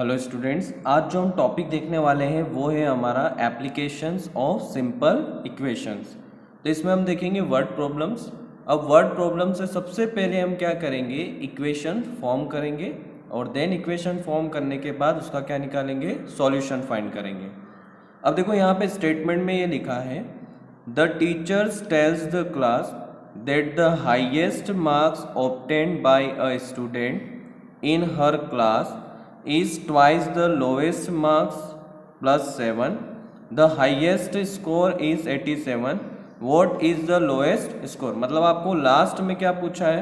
Hello students, आज जो हम टॉपिक देखने वाले हैं वो है हमारा एप्लीकेशंस ऑफ सिंपल इक्वेशंस। तो इसमें हम देखेंगे वर्ड प्रॉब्लम्स। अब वर्ड प्रॉब्लम से सबसे पहले हम क्या करेंगे, इक्वेशन फॉर्म करेंगे और देन इक्वेशन फॉर्म करने के बाद उसका क्या निकालेंगे, सॉल्यूशन फाइंड करेंगे। अब देखो यहाँ पे स्टेटमेंट में ये लिखा है, the teachers tells the class that the highest marks obtained by a student in her class is twice the lowest marks plus 7. The highest score is 87. What is the lowest score? मतलब आपको last में क्या पूछा है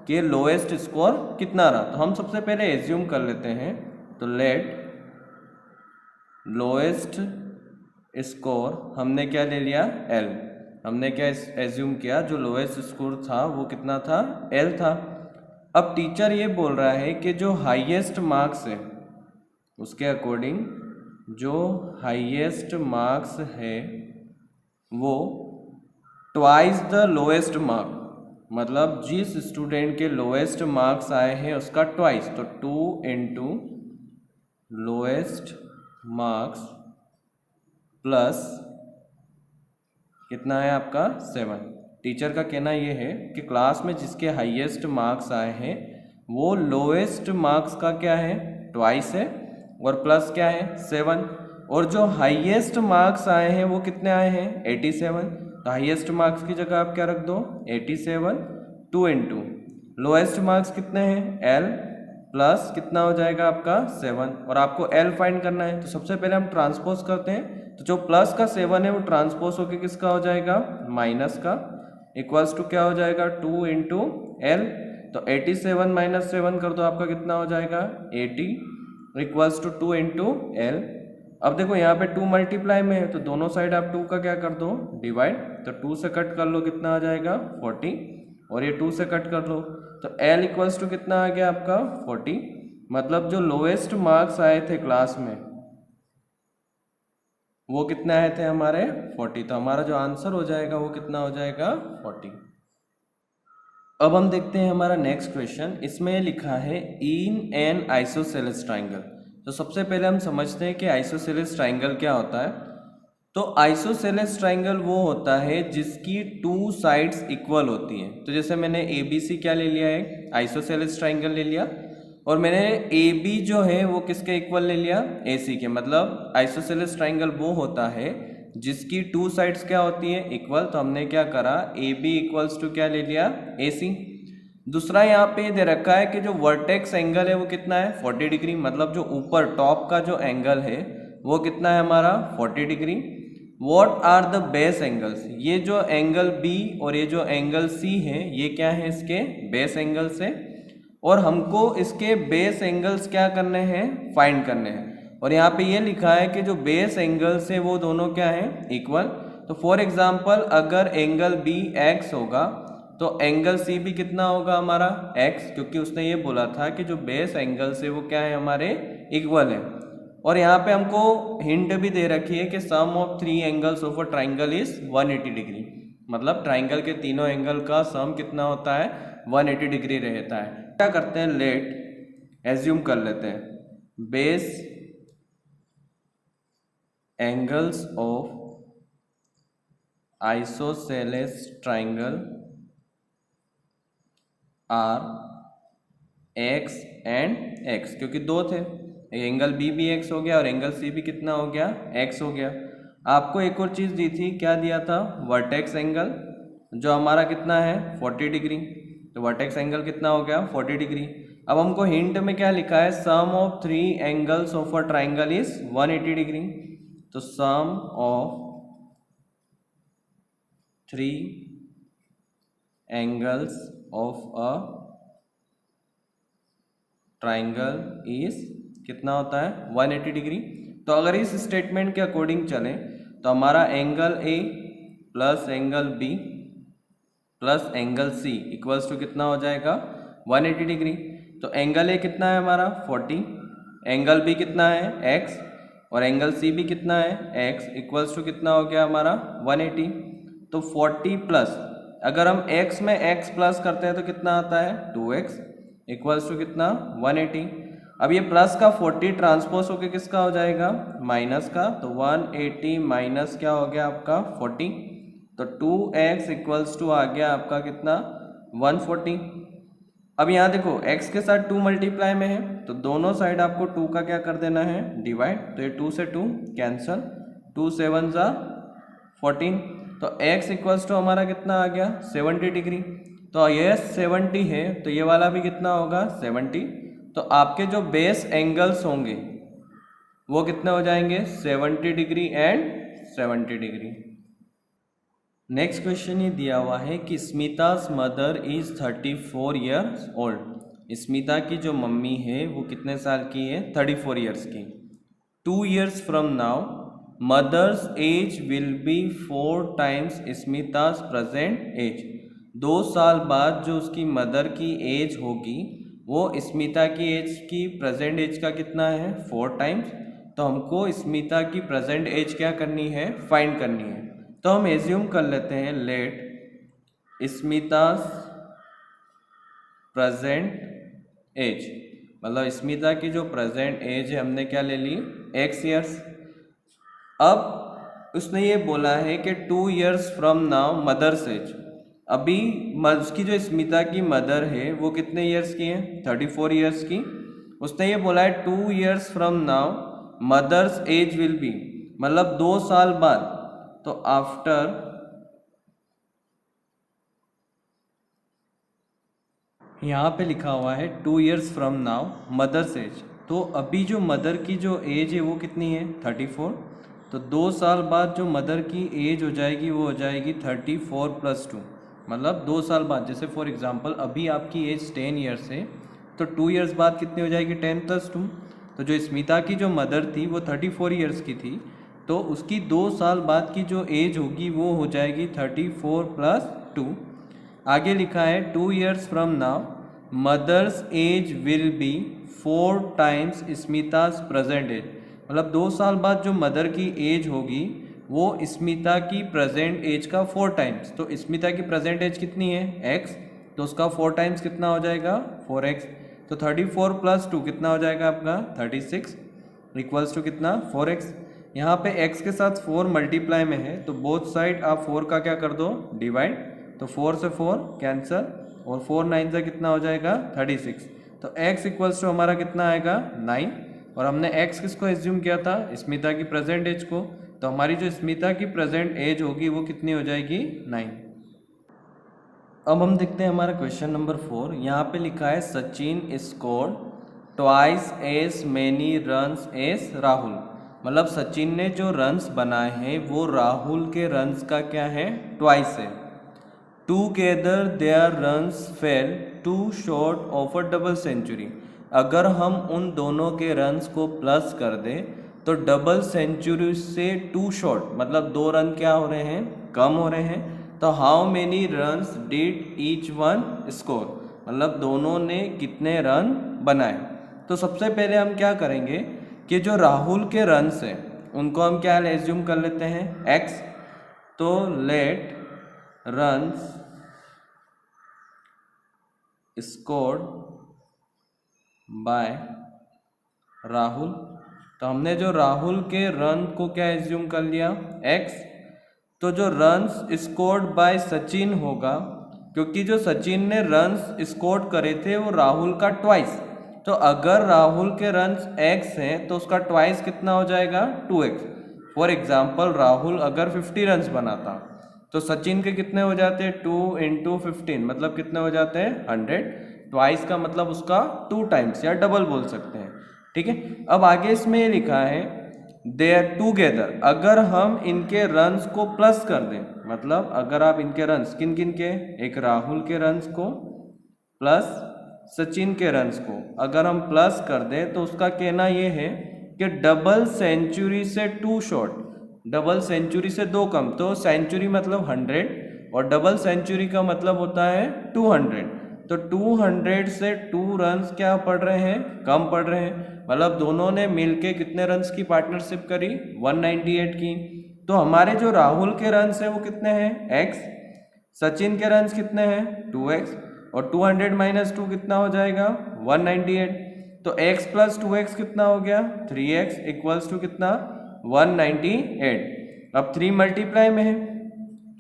कि lowest score कितना रहा। तो हम सबसे पहले एज्यूम कर लेते हैं, तो लेट लोएस्ट स्कोर हमने क्या ले लिया, L। हमने क्या एज्यूम किया, जो लोएस्ट स्कोर था वो कितना था, L था। अब टीचर ये बोल रहा है कि जो हाईएस्ट मार्क्स है उसके अकॉर्डिंग जो हाईएस्ट मार्क्स है वो ट्वाइस द लोएस्ट मार्क, मतलब जिस स्टूडेंट के लोएस्ट मार्क्स आए हैं उसका ट्वाइस, तो 2 इंटू लोएस्ट मार्क्स प्लस कितना है आपका 7। टीचर का कहना ये है कि क्लास में जिसके हाईएस्ट मार्क्स आए हैं वो लोएस्ट मार्क्स का क्या है, ट्वाइस है और प्लस क्या है 7। और जो हाईएस्ट मार्क्स आए हैं वो कितने आए हैं, 87। तो हाईएस्ट मार्क्स की जगह आप क्या रख दो, 87। 2 इंटू लोएस्ट मार्क्स कितने हैं, L प्लस कितना हो जाएगा आपका 7, और आपको L फाइंड करना है। तो सबसे पहले हम ट्रांसपोज करते हैं, तो जो प्लस का 7 है वो ट्रांसपोज होके किसका हो जाएगा, माइनस का, इक्वल्स टू क्या हो जाएगा 2 इंटू L। तो 87 माइनस 7 कर दो, आपका कितना हो जाएगा 80 इक्वल्स टू 2 इंटू L। अब देखो यहाँ पे 2 मल्टीप्लाई में है तो दोनों साइड आप 2 का क्या कर दो, डिवाइड। तो 2 से कट कर लो, कितना आ जाएगा 40, और ये 2 से कट कर लो तो L इक्वल्स टू कितना आ गया आपका 40। मतलब जो लोएस्ट मार्क्स आए थे क्लास में वो कितने आए थे हमारे 40। तो हमारा जो आंसर हो जाएगा वो कितना हो जाएगा 40। अब हम देखते हैं हमारा नेक्स्ट क्वेश्चन। इसमें लिखा है इन एन आइसोसेलेस ट्राइंगल। तो सबसे पहले हम समझते हैं कि आइसोसेलेस ट्राइंगल क्या होता है। तो आइसोसेलेस ट्राइंगल वो होता है जिसकी 2 साइड्स इक्वल होती हैं। तो जैसे मैंने ABC क्या ले लिया है, आइसोसेलेस ट्राइंगल ले लिया, और मैंने AB जो है वो किसके इक्वल ले लिया, AC के। मतलब आइसोसेलेस ट्राइंगल वो होता है जिसकी 2 साइड्स क्या होती है, इक्वल। तो हमने क्या करा, AB इक्वल्स टू क्या ले लिया, AC। दूसरा यहाँ पे दे रखा है कि जो वर्टेक्स एंगल है वो कितना है 40 डिग्री। मतलब जो ऊपर टॉप का जो एंगल है वो कितना है हमारा 40 degree. What are the base angles, ये जो एंगल B और ये जो एंगल C है ये क्या है, इसके बेस एंगल्स है, और हमको इसके बेस एंगल्स क्या करने हैं, फाइंड करने हैं। और यहाँ पे ये लिखा है कि जो बेस एंगल्स है वो दोनों क्या है, इक्वल। तो फॉर एग्जाम्पल अगर एंगल B x होगा तो एंगल C भी कितना होगा हमारा x, क्योंकि उसने ये बोला था कि जो बेस एंगल्स है वो क्या है हमारे इक्वल है। और यहाँ पे हमको हिंट भी दे रखी है कि sum of 3 angles of a triangle is 180 degree. मतलब ट्राइंगल के तीनों एंगल का सम कितना होता है, 180 डिग्री रहता है। क्या करते हैं, लेट एज्यूम कर लेते हैं base angles of isosceles triangle are x and x, क्योंकि दो थे, एंगल B भी x हो गया और एंगल C भी कितना हो गया, x हो गया। आपको एक और चीज़ दी थी, क्या दिया था, वर्टेक्स एंगल, जो हमारा कितना है 40 डिग्री। तो वर्टेक्स एंगल कितना हो गया 40 डिग्री। अब हमको हिंट में क्या लिखा है, sum of 3 angles of a triangle is 180 degree. तो sum of 3 angles of a triangle is कितना होता है 180 डिग्री। तो अगर इस स्टेटमेंट के अकॉर्डिंग चलें तो हमारा angle A plus angle B plus angle C equals to कितना हो जाएगा 180 डिग्री। तो एंगल A कितना है हमारा 40, एंगल B कितना है x, और एंगल C भी कितना है x, इक्वल्स टू कितना हो गया हमारा 180। तो 40 प्लस, अगर हम x में x प्लस करते हैं तो कितना आता है 2x, इक्वल्स टू कितना 180। अब ये प्लस का 40 ट्रांसपोज होके किसका हो जाएगा, माइनस का, तो 180 माइनस क्या हो गया आपका 40, तो 2x इक्वल्स टू आ गया आपका कितना 140। अब यहाँ देखो x के साथ 2 मल्टीप्लाई में है तो दोनों साइड आपको 2 का क्या कर देना है डिवाइड, तो ये 2 से 2 कैंसल, 2 7 जा 14, तो x इक्वल्स टू हमारा कितना आ गया 70 डिग्री। तो ये 70 है तो ये वाला भी कितना होगा 70, तो आपके जो बेस एंगल्स होंगे वो कितने हो जाएंगे 70 degree and 70 degree. Next question ये दिया हुआ है कि Smita's mother is 34 years old. Smita की जो मम्मी है वो कितने साल की है 34 ईयर्स की। 2 years from now mother's age will be 4 times Smita's present age. 2 साल बाद जो उसकी मदर की एज होगी वो स्मिता की एज की प्रेजेंट एज का कितना है 4 times। तो हमको स्मिता की प्रेजेंट एज क्या करनी है फाइंड करनी है। तो हम एज्यूम कर लेते हैं लेट स्मिता's प्रेजेंट एज, मतलब स्मिता की जो प्रेजेंट एज है हमने क्या ले ली x ईयर्स। अब उसने ये बोला है कि 2 years from now mother's age, अभी उसकी जो स्मिता की मदर है वो कितने ईयर्स की है 34 ईयर्स की। उसने ये बोला है 2 years from now mother's age will be, मतलब 2 साल बाद, तो आफ्टर यहाँ पे लिखा हुआ है 2 years from now mother's age, तो अभी जो मदर की जो एज है वो कितनी है 34, तो 2 साल बाद जो मदर की एज हो जाएगी वो हो जाएगी 34 + 2, मतलब 2 साल बाद। जैसे फॉर एग्जांपल अभी आपकी एज 10 ईयर्स है तो 2 years बाद कितनी हो जाएगी 10 + 2, तो जो स्मिता की जो मदर थी वो 34 ईयर्स की थी, तो उसकी 2 साल बाद की जो एज होगी वो हो जाएगी 34 + 2। आगे लिखा है 2 years from now mother's age will be 4 times Smita's present age, मतलब 2 साल बाद जो मदर की एज होगी वो स्मिता की प्रेजेंट एज का 4 times। तो स्मिता की प्रेजेंट एज कितनी है x, तो उसका 4 times कितना हो जाएगा 4x, तो 34 + 2 कितना हो जाएगा आपका 36 इक्वल्स टू कितना 4x। यहाँ पे x के साथ 4 मल्टीप्लाई में है तो बोथ साइड आप 4 का क्या कर दो डिवाइड, तो 4 से 4 कैंसल और 4 9 से कितना हो जाएगा 36, तो x इक्वल्स टू हमारा कितना आएगा 9, और हमने x किसको एज्यूम किया था स्मिता की प्रेजेंट एज को, तो हमारी जो स्मिता की प्रेजेंट एज होगी वो कितनी हो जाएगी 9। अब हम देखते हैं हमारा क्वेश्चन नंबर 4। यहाँ पे लिखा है Sachin scored twice as many runs as Rahul, मतलब सचिन ने जो रन्स बनाए हैं वो राहुल के रन्स का क्या है ट्वाइस है। Together their runs fell two short of a double century, अगर हम उन दोनों के रन्स को प्लस कर दें तो डबल सेंचुरी से 2 शॉर्ट, मतलब 2 रन क्या हो रहे हैं कम हो रहे हैं। तो how many runs did each one score, मतलब दोनों ने कितने रन बनाए। तो सबसे पहले हम क्या करेंगे कि जो राहुल के रन्स हैं उनको हम क्या एज्यूम कर लेते हैं x, तो let runs scored by Rahul, तो हमने जो राहुल के रन को क्या एज्यूम कर लिया x, तो जो रन्स स्कोर्ड बाय सचिन होगा, क्योंकि जो सचिन ने रन्स स्कोर करे थे वो राहुल का ट्वाइस, तो अगर राहुल के रन्स x हैं तो उसका ट्वाइस कितना हो जाएगा 2x। फॉर एग्जाम्पल राहुल अगर 50 रन्स बनाता तो सचिन के कितने हो जाते हैं 2 × 15, मतलब कितने हो जाते हैं 100, ट्वाइस का मतलब उसका 2 times या डबल बोल सकते हैं, ठीक है। अब आगे इसमें ये लिखा है देयर टूगेदर, अगर हम इनके रन्स को प्लस कर दें, मतलब अगर आप इनके रन्स किन किन के, एक राहुल के रन्स को प्लस सचिन के रन्स को अगर हम प्लस कर दें तो उसका कहना ये है कि डबल सेंचुरी से 2 शॉर्ट, डबल सेंचुरी से 2 कम, तो सेंचुरी मतलब 100 और डबल सेंचुरी का मतलब होता है 200, तो 200 से 2 रन्स क्या पड़ रहे हैं कम पड़ रहे हैं, मतलब दोनों ने मिलके कितने रन्स की पार्टनरशिप करी 198 की। तो हमारे जो राहुल के रन्स है वो कितने हैं x, सचिन के रन्स कितने हैं 2x, और 200 - 2 कितना हो जाएगा 198। तो तो x प्लस 2x कितना हो गया 3x इक्वल्स टू कितना 198। अब 3 मल्टीप्लाई में है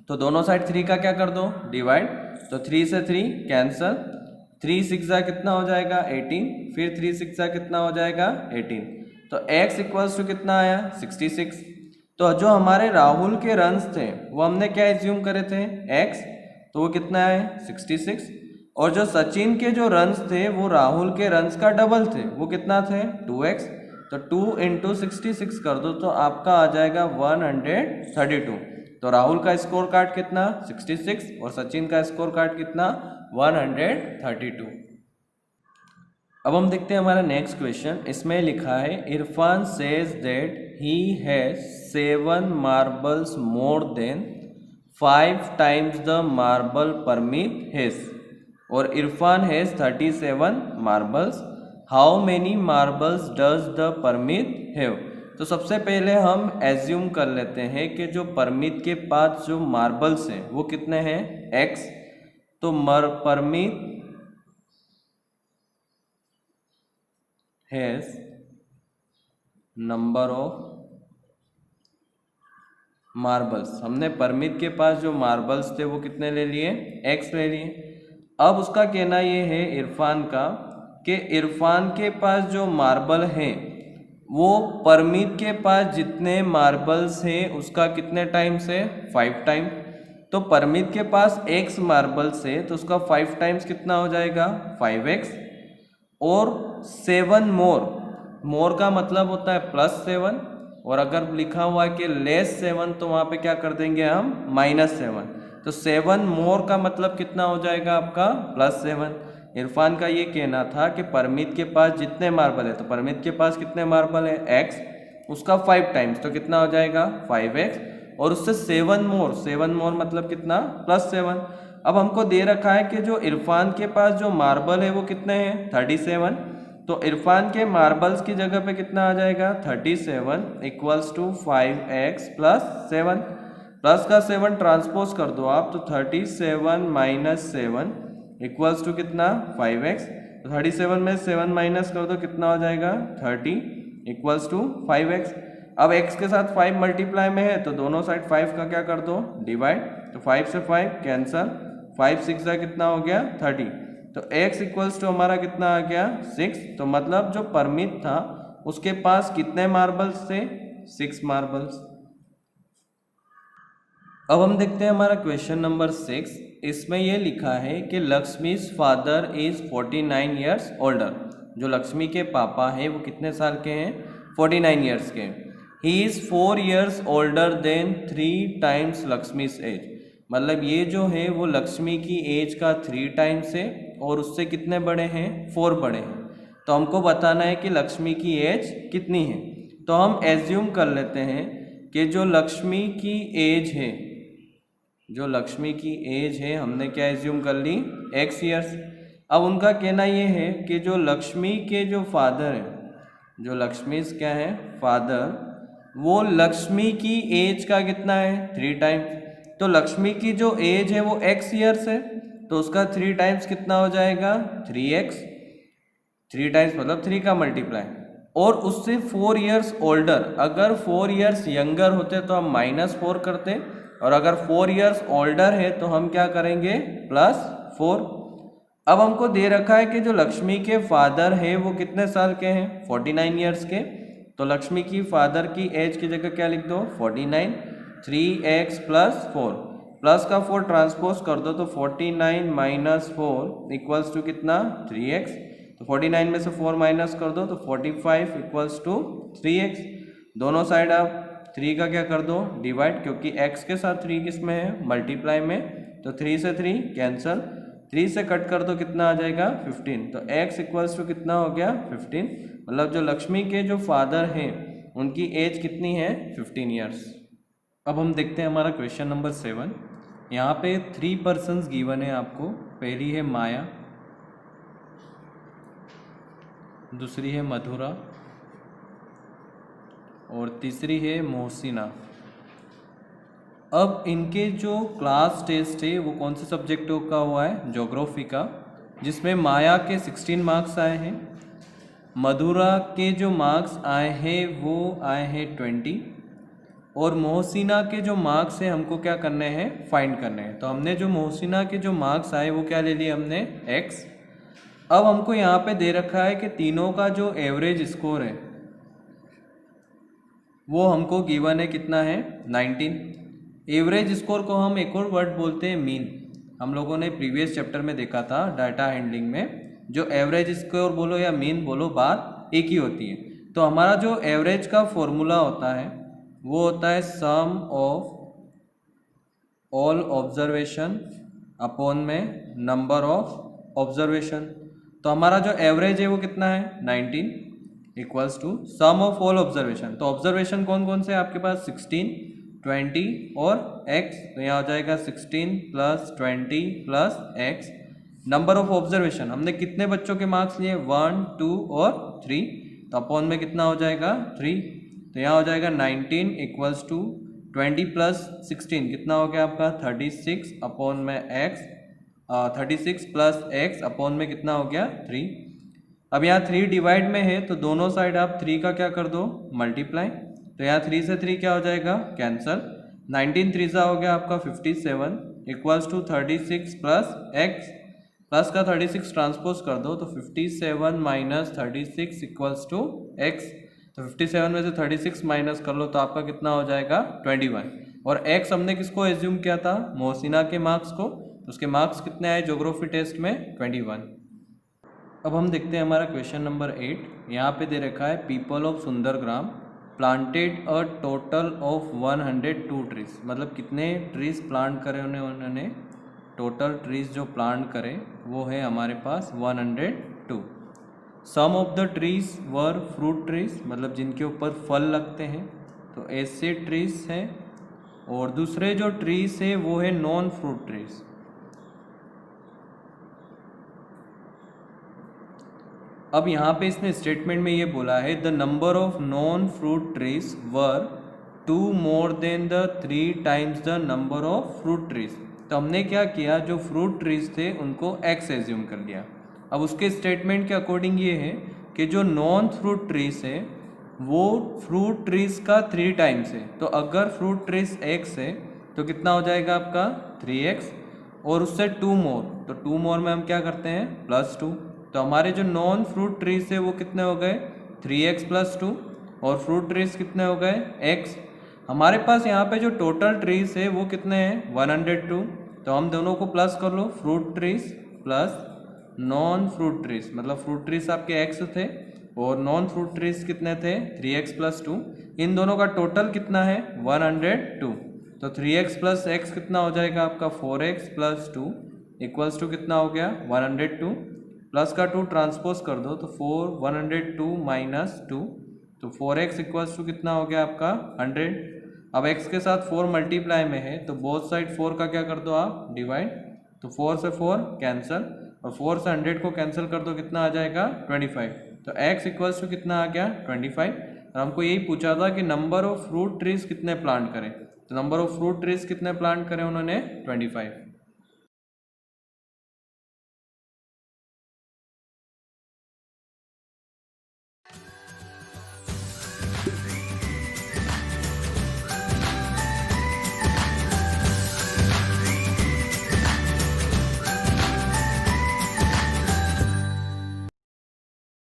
तो दोनों साइड 3 का क्या कर दो डिवाइड, तो 3 से 3 कैंसल, 3 6 कितना हो जाएगा 18, फिर 3 6 कितना हो जाएगा 18, तो x इक्वल्स टू कितना आया 66। तो जो हमारे राहुल के रन्स थे वो हमने क्या एज्यूम करे थे x, तो वो कितना है 66, और जो सचिन के जो रन्स थे वो राहुल के रन्स का डबल थे, वो कितना थे 2x, तो 2 इंटू 66 कर दो तो आपका आ जाएगा 132। तो राहुल का स्कोर कार्ड कितना 66 और सचिन का स्कोर कार्ड कितना 132। अब हम देखते हैं हमारा नेक्स्ट क्वेश्चन। इसमें लिखा है Irfan says that he has 7 marbles more than 5 times the marble Parmit his, और Irfan has 37 marbles, how many marbles does the Parmit have. तो सबसे पहले हम एज्यूम कर लेते हैं कि जो परमित के पास जो मार्बल्स हैं वो कितने हैं x, तो Parmit has number of marbles, हमने परमित के पास जो मार्बल्स थे वो कितने ले लिए x ले लिए। अब उसका कहना ये है इरफान का कि इरफान के पास जो मार्बल हैं वो परमित के पास जितने मार्बल्स हैं उसका कितने टाइम्स है 5 टाइम। तो परमित के पास x मार्बल्स है तो उसका 5 टाइम्स कितना हो जाएगा 5x, और 7 मोर का मतलब होता है +7, और अगर लिखा हुआ है कि -7 तो वहाँ पे क्या कर देंगे हम -7, तो 7 मोर का मतलब कितना हो जाएगा आपका +7। इरफान का ये कहना था कि परमित के पास जितने मार्बल है, तो परमित के पास कितने मार्बल है x, उसका 5 टाइम्स तो कितना हो जाएगा 5x, और उससे 7 मोर मतलब कितना +7। अब हमको दे रखा है कि जो इरफान के पास जो मार्बल है वो कितने हैं 37, तो इरफान के मार्बल्स की जगह पे कितना आ जाएगा 37 इक्वल्स टू 5x + 7, प्लस का 7 ट्रांसपोज कर दो आप, तो 37 - 7 इक्वल्स टू कितना 5x, तो 37 में 7 माइनस कर दो कितना हो जाएगा 30 इक्वल्स टू 5x। अब x के साथ 5 मल्टीप्लाई में है तो दोनों साइड 5 का क्या कर दो डिवाइड, तो 5 से 5 कैंसल, 5 6 कितना हो गया 30, तो x इक्वल्स टू हमारा कितना आ गया 6। तो मतलब जो परमित था उसके पास कितने मार्बल्स थे 6 मार्बल्स। अब हम देखते हैं हमारा क्वेश्चन नंबर 6। इसमें यह लिखा है कि Lakshmi's father is 49 years older, जो लक्ष्मी के पापा हैं वो कितने साल के हैं 49 ईयर्स के। He is 4 years older than 3 times Lakshmi's age, मतलब ये जो है वो लक्ष्मी की एज का 3 टाइम्स है और उससे कितने बड़े हैं 4 बड़े हैं। तो हमको बताना है कि लक्ष्मी की एज कितनी है। तो हम एज्यूम कर लेते हैं कि जो लक्ष्मी की एज है, जो लक्ष्मी की एज है हमने क्या एज्यूम कर ली x ईयर्स। अब उनका कहना ये है कि जो लक्ष्मी के जो फादर हैं, जो लक्ष्मी क्या है फादर, वो लक्ष्मी की एज का कितना है 3 टाइम्स। तो लक्ष्मी की जो एज है वो x ईयर्स है तो उसका 3 टाइम्स कितना हो जाएगा 3x, 3 टाइम्स मतलब 3 का मल्टीप्लाई, और उससे 4 ईयर्स ओल्डर, अगर 4 ईयर्स यंगर होते तो हम -4 करते, और अगर 4 ईयर्स ओल्डर है तो हम क्या करेंगे +4। अब हमको दे रखा है कि जो लक्ष्मी के फादर है वो कितने साल के हैं 49 ईयर्स के, तो लक्ष्मी की फादर की एज की जगह क्या लिख दो 49, 3x + 4, प्लस का 4 ट्रांसपोज कर दो तो 49 - 4 इक्वल्स टू कितना 3x, तो 49 में से 4 माइनस कर दो तो 45 इक्वल्स टू 3x। दोनों साइड आप 3 का क्या कर दो डिवाइड, क्योंकि x के साथ 3 किस में है मल्टीप्लाई में, तो 3 से 3 कैंसल, 3 से कट कर दो कितना आ जाएगा 15, तो x इक्वल्स टू कितना हो गया 15। मतलब जो लक्ष्मी के जो फादर हैं उनकी एज कितनी है 15 ईयर्स। अब हम देखते हैं हमारा क्वेश्चन नंबर 7। यहाँ पे 3 पर्सन्स गिवन है आपको। पहली है माया, दूसरी है मधुरा और तीसरी है मोहसिना। अब इनके जो क्लास टेस्ट है वो कौन से सब्जेक्ट का हुआ है ज्योग्राफी का, जिसमें माया के 16 मार्क्स आए हैं, मधुरा के जो मार्क्स आए हैं वो आए हैं 20 और मोहसिना के जो मार्क्स हैं हमको क्या करने हैं, फाइंड करने हैं। तो हमने जो मोहसिना के जो मार्क्स आए वो क्या ले लिए हमने, x। अब हमको यहाँ पे दे रखा है कि तीनों का जो एवरेज स्कोर है वो हमको गिवन है, कितना है, 19। एवरेज स्कोर को हम एक और वर्ड बोलते हैं मीन। हम लोगों ने प्रीवियस चैप्टर में देखा था डाटा हैंडलिंग में, जो एवरेज स्कोर बोलो या मीन बोलो बात एक ही होती है। तो हमारा जो एवरेज का फॉर्मूला होता है वो होता है sum of all observation upon में नंबर ऑफ ऑब्जर्वेशन। तो हमारा जो एवरेज है वो कितना है, 19 equals to sum of all observation. तो ऑब्जर्वेशन कौन कौन से आपके पास, 16, 20 और x। तो यहाँ हो जाएगा 16 plus 20 plus x। Number of observation हमने कितने बच्चों के मार्क्स लिए, 1, 2 और 3। तो अपॉन में कितना हो जाएगा, 3। तो यहाँ हो जाएगा 19 इक्वल्स टू 20 प्लस 16 कितना हो गया आपका, 36 अपॉन में x, 36 प्लस x अपॉन में कितना हो गया, 3। अब यहाँ 3 डिवाइड में है तो दोनों साइड आप 3 का क्या कर दो, मल्टीप्लाई। तो यहाँ 3 से 3 क्या हो जाएगा, कैंसल। 19 3 सा हो गया आपका 57 equals to 36 plus x, plus का 36 ट्रांसपोज कर दो तो 57 माइनस 36 इक्वल्स टू x। तो 57 में से 36 माइनस कर लो तो आपका कितना हो जाएगा, 21। और x हमने किसको एज्यूम किया था, मोहसिना के मार्क्स को। तो उसके मार्क्स कितने आए ज्योग्राफी टेस्ट में, 21। अब हम देखते हैं हमारा क्वेश्चन नंबर 8। यहाँ पे दे रखा है people of Sundargram planted a total of 102 trees. मतलब कितने ट्रीज प्लांट करे उन्होंने, टोटल ट्रीज जो प्लांट करे वो है हमारे पास 102। Sum of the trees were fruit trees, मतलब जिनके ऊपर फल लगते हैं, तो ऐसे ट्रीज हैं। और दूसरे जो ट्रीज है वो है नॉन फ्रूट ट्रीज। अब यहाँ पे इसने स्टेटमेंट में ये बोला है the number of non fruit trees were 2 more than the 3 times the number of fruit trees. तो हमने क्या किया, जो फ्रूट ट्रीज थे उनको x एज्यूम कर लिया। अब उसके स्टेटमेंट के अकॉर्डिंग ये है कि जो नॉन फ्रूट ट्रीज है वो फ्रूट ट्रीज का 3 टाइम्स है। तो अगर फ्रूट ट्रीज x है तो कितना हो जाएगा आपका, 3x। और उससे 2 मोर, तो 2 मोर में हम क्या करते हैं, +2। तो हमारे जो नॉन फ्रूट ट्रीज है वो कितने हो गए, 3x प्लस 2। और फ्रूट ट्रीज कितने हो गए, x। हमारे पास यहाँ पे जो टोटल ट्रीज है वो कितने हैं, 102। तो हम दोनों को प्लस कर लो, fruit trees plus non fruit trees. मतलब फ्रूट ट्रीज आपके x थे और नॉन फ्रूट ट्रीज कितने थे, 3x प्लस 2। इन दोनों का टोटल कितना है, 102। तो 3x प्लस x कितना हो जाएगा आपका, 4x प्लस 2 इक्वल्स टू कितना हो गया, 102। प्लस का 2 ट्रांसपोज कर दो तो 102 माइनस 2, तो 4x इक्वल्स टू कितना हो गया आपका, 100। अब x के साथ 4 मल्टीप्लाई में है तो बोथ साइड 4 का क्या कर दो आप, डिवाइड। तो 4 से 4 कैंसिल और 4 से 100 को कैंसिल कर दो, कितना आ जाएगा, 25। तो x इक्वल्स टू कितना आ गया, 25। और हमको यही पूछा था कि नंबर ऑफ फ्रूट ट्रीज कितने प्लांट करें। तो नंबर ऑफ फ्रूट ट्रीज कितने प्लांट करें उन्होंने, 25।